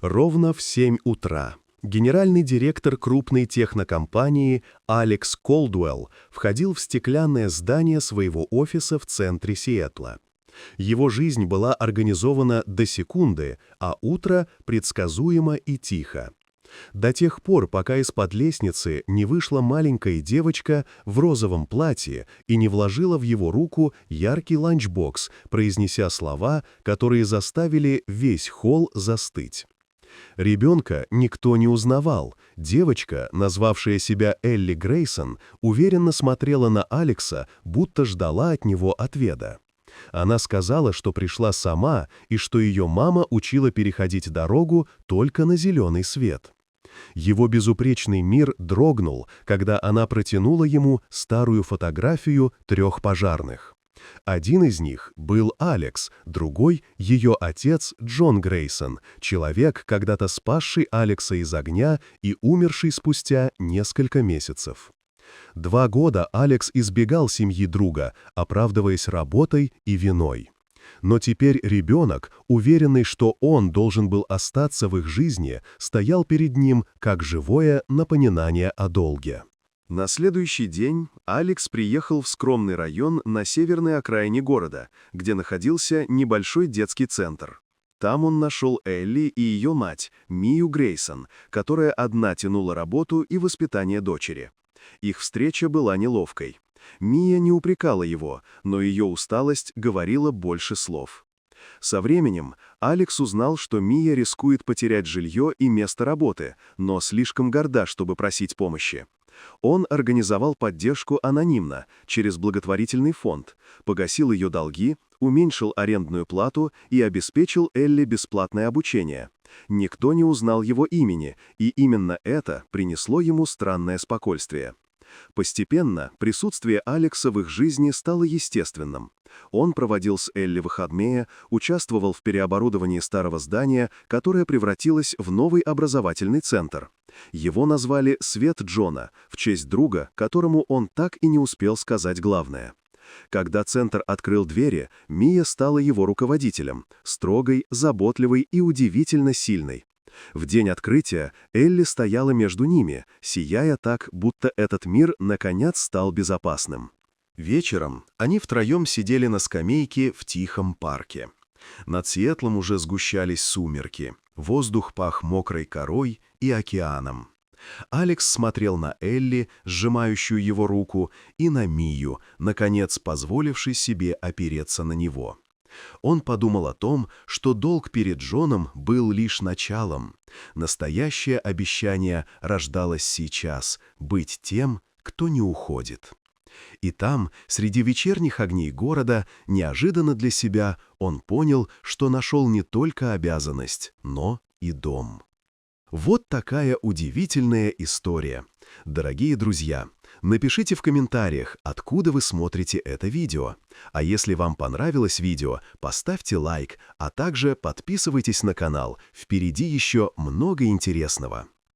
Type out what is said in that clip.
Ровно в 7 утра генеральный директор крупной технокомпании Алекс Колдуэлл входил в стеклянное здание своего офиса в центре Сиэтла. Его жизнь была организована до секунды, а утро предсказуемо и тихо. До тех пор, пока из-под лестницы не вышла маленькая девочка в розовом платье и не вложила в его руку яркий ланчбокс, произнеся слова, которые заставили весь холл застыть. Ребенка никто не узнавал. Девочка, назвавшая себя Элли Грейсон, уверенно смотрела на Алекса, будто ждала от него ответа. Она сказала, что пришла сама и что ее мама учила переходить дорогу только на зеленый свет. Его безупречный мир дрогнул, когда она протянула ему старую фотографию 3 пожарных. Один из них был Алекс, другой — ее отец Джон Грейсон, человек, когда-то спасший Алекса из огня и умерший спустя несколько месяцев. 2 года Алекс избегал семьи друга, оправдываясь работой и виной. Но теперь ребенок, уверенный, что он должен был остаться в их жизни, стоял перед ним как живое напоминание о долге. На следующий день Алекс приехал в скромный район на северной окраине города, где находился небольшой детский центр. Там он нашел Элли и ее мать, Мию Грейсон, которая одна тянула работу и воспитание дочери. Их встреча была неловкой. Мия не упрекала его, но ее усталость говорила больше слов. Со временем Алекс узнал, что Мия рискует потерять жилье и место работы, но слишком горда, чтобы просить помощи. Он организовал поддержку анонимно, через благотворительный фонд, погасил ее долги, уменьшил арендную плату и обеспечил Элли бесплатное обучение. Никто не узнал его имени, и именно это принесло ему странное спокойствие. Постепенно присутствие Алекса в их жизни стало естественным. Он проводил с Элли выходные, участвовал в переоборудовании старого здания, которое превратилось в новый образовательный центр. Его назвали «Свет Джона», в честь друга, которому он так и не успел сказать главное. Когда центр открыл двери, Мия стала его руководителем, строгой, заботливой и удивительно сильной. В день открытия Элли стояла между ними, сияя так, будто этот мир наконец стал безопасным. Вечером они втроем сидели на скамейке в тихом парке. Над Сиэтлом уже сгущались сумерки, воздух пах мокрой корой и океаном. Алекс смотрел на Элли, сжимающую его руку, и на Мию, наконец позволившей себе опереться на него. Он подумал о том, что долг перед Джоном был лишь началом. Настоящее обещание рождалось сейчас — быть тем, кто не уходит. И там, среди вечерних огней города, неожиданно для себя он понял, что нашел не только обязанность, но и дом. Вот такая удивительная история. Дорогие друзья, напишите в комментариях, откуда вы смотрите это видео. А если вам понравилось видео, поставьте лайк, а также подписывайтесь на канал. Впереди еще много интересного.